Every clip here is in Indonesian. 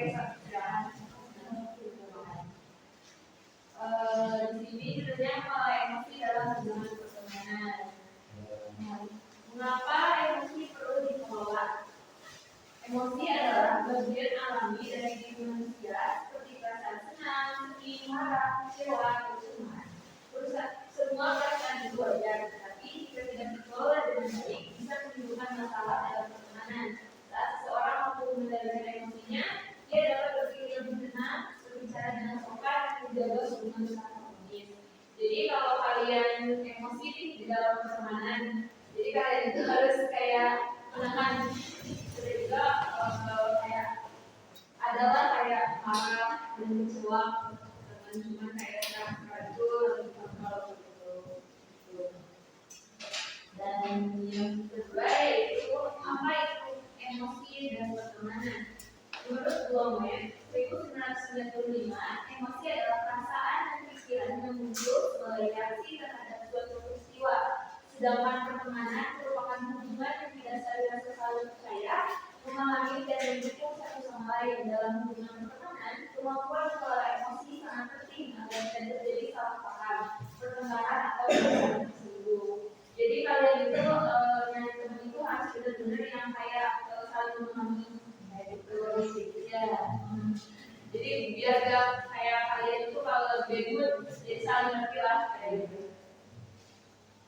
Di sini judulnya emosi dalam hubungan pertemanan. Mengapa emosi perlu dikelola? Emosi adalah bagian alami dari diri manusia, seperti perasaan senang, sedih, marah, kecewa, atau cemas. Semua perasaan itu wajar, tetapi jika tidak dikelola dengan baik, bisa menimbulkan masalah dalam pertemanan. Saat seseorang mampu mengendalikan emosinya, dia dapat berpikir lebih tenang, berbicara dengan sopan, dan menjaga hubungan secara harmonis. Jadi kalau kalian emosi di dalam pertemanan, jadi kalian itu harus kayak menahan. Juga kayak adalah kayak marah dan kecewa, cuma kayak teratur kalau gitu. Dan yang kedua itu apa itu emosi dan pertemanan. Menurut Bloomberg, 1995, emosi adalah perasaan dan pikiran yang muncul sebagai reaksi terhadap suatu peristiwa. Sedangkan pertemanan merupakan hubungan yang didasari rasa saling percaya, memahami dan mendukung satu sama lain. Dalam hubungan pertemanan, kemampuan mengelola emosi sangat penting agar tidak terjadi salah paham, pertengkaran atau perasaan tersinggung. Jadi kalian itu nyari teman itu harus benar-benar yang kayak saling memahami, kayak gitu ya. Jadi biar gak kayak kalian itu kalau bebut jadi saling ngerti lah kayak gitu.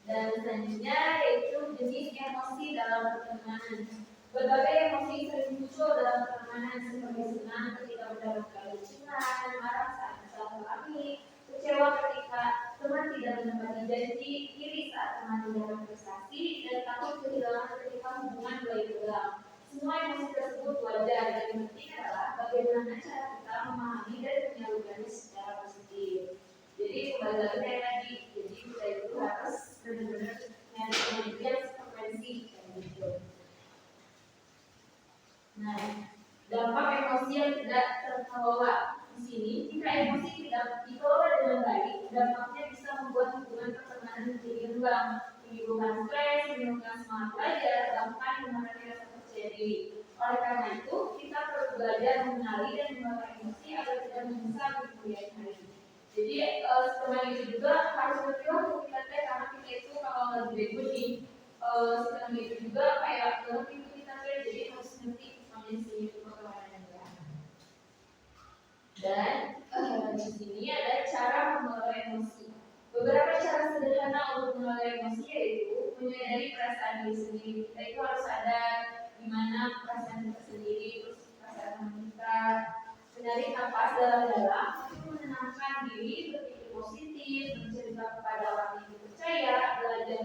Dan selanjutnya yaitu jenis emosi dalam pertemanan. Berbagai emosi sering muncul dalam pertemanan seperti senang ketika mendapat kejutan, marah saat bersilaturahmi, kecewa ketika teman tidak menepati janji, iri saat teman tidak berprestasi, dan takut kehilangan ketika hubungan mulai tegang. Semua emosi tersebut wajar dan yang penting adalah bagaimana cara kita memahami dan menyalurkannya secara positif. Jadi kembali lagi kayak tadi, jadi kita itu harus benar-benar nyari pengertian frekuensi kayak gitu. Nah, dampak emosi yang tidak terkelola di sini, jika emosi tidak dikelola dengan baik, dampaknya bisa membuat hubungan pertemanan menjadi renggang, menimbulkan stres, menimbulkan semangat belajar, bahkan mengurangi rasa percaya diri. Oleh karena itu, kita perlu belajar mengenali dan mengelola emosi agar tidak menyesal di kemudian hari. Jadi teman itu juga harus berpikir kita karena kita itu kalau lagi bego nih, teman itu juga kayak ngerti kita jadi harus ngerti kondisi pertemanan ya. Dan di sini ada cara mengelola emosi. Beberapa cara sederhana untuk mengelola emosi yaitu menyadari perasaan diri sendiri. Kita itu harus sadar gimana perasaan kita sendiri, terus perasaan kita. Menarik nafas dalam-dalam, menenangkan diri, berpikir positif, bercerita kepada orang yang dipercaya, belajar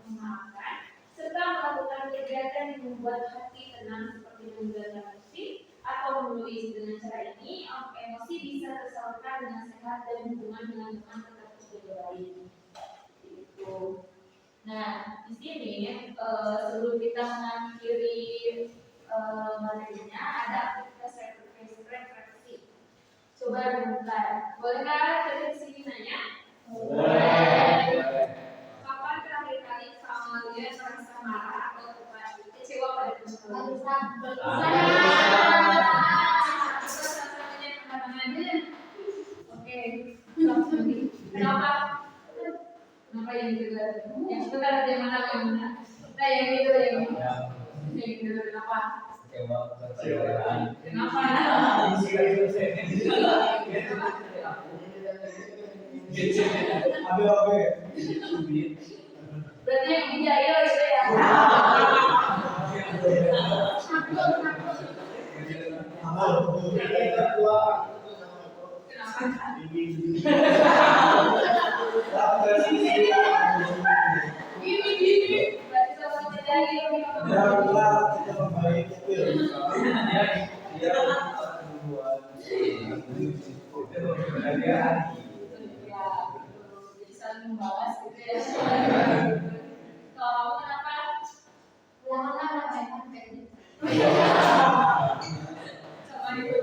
memaafkan, serta melakukan kegiatan yang membuat hati tenang seperti menjaga musik atau menulis. Dengan cara ini, emosi bisa tersalurkan dengan sehat dan hubungan dengan teman tetap terjaga baik. Gitu. Nah, di sini sebelum kita mengakhiri materinya ada aktivitas refleksi. Coba renungkan. Bolehkah dari sini nanya? Boleh. Kapan terakhir kali kalian merasa marah atau kecewa pada teman-teman? Oke. Kenapa? Kenapa yang juga? Yang sebentar yang mana yang mana? Nah yang itu yang itu kenapa? Kenapa? Berarti yang dijaya itu ya? Gini. Berarti kalau dijaya jadi saling membalas gitu ya. Kalau kenapa? Janganlah main kayak gitu. Sama itu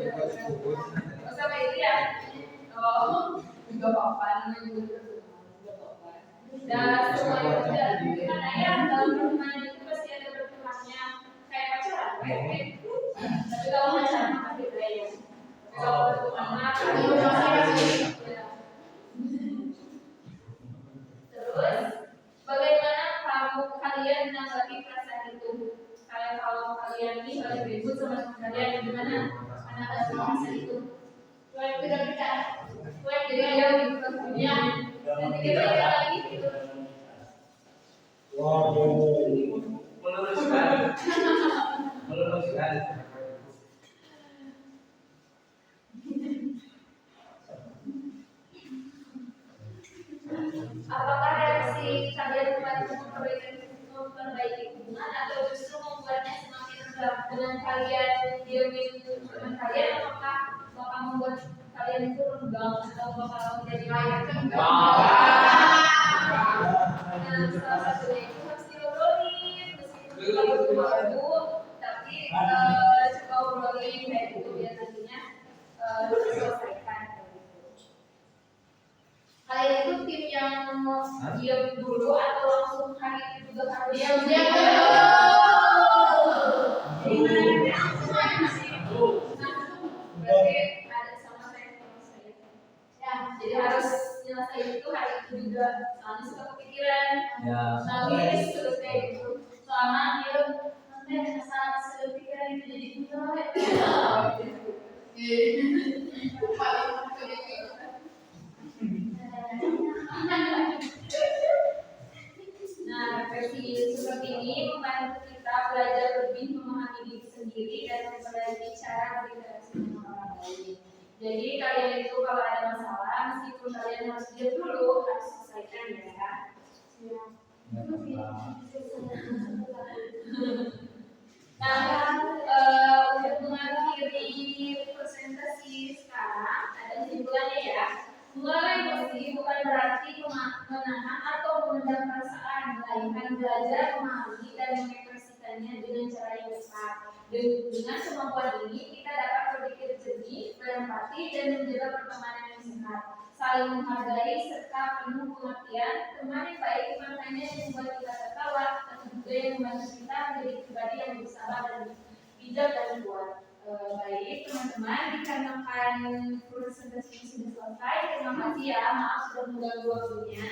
sama itu ya. Oh, juga apa namanya juga apa. Dan semuanya udah gimana ya dalam pertemanan itu pasti ada berkurangnya kayak pacaran, kayak tapi kalau pacaran apa beda ya. Terus, bagaimana kalian menanggapi perasaan itu? Kalau kalian ini paling ribut sama teman kalian, gimana menanggapi perasaan itu? Coba kita, coba kita yang ya, nanti kita lagi gitu. Meluruskan. Apakah reaksi kalian memperbaiki hubungan atau justru membuatnya semakin rendah? Dengan kalian diemin teman kalian, apakah bakal membuat kalian itu renggang atau bakal menjadi layak? Nah, salah satunya itu harus diobrolin, meskipun kita malu, tapi coba obrolin kayak gitu biar nantinya diselesaikan. Kalian itu tim yang diam dulu atau langsung hari itu juga harus diam berarti ada sama saya. Ya, jadi harus nyelesain itu hari itu juga. Soalnya suka kepikiran, nangis terus kayak gitu. Soalnya dia nanti saat kepikiran itu jadi Nah, refleksi seperti ini membantu kita belajar lebih memahami diri sendiri dan mempelajari cara berinteraksi dengan orang lain. Jadi kalian itu kalau ada masalah, meskipun kalian harus diam dulu, harus selesaikan ya. Nah, untuk mengakhiri presentasi sekarang ada kesimpulannya ya. Mulai emosi bukan berarti menahan atau memendam perasaan, melainkan belajar memahami dan mengekspresikannya dengan cara yang tepat. Dengan kemampuan ini kita dapat berpikir jernih, berempati, dan menjaga pertemanan yang sehat, saling menghargai serta penuh pengertian. Teman yang baik maknanya yang membuat kita tertawa, dan juga yang membantu kita menjadi pribadi yang bersabar dan bijak dan kuat. Baik teman-teman, dikarenakan presentasi sudah selesai, terima kasih ya, maaf sudah mengganggu waktunya.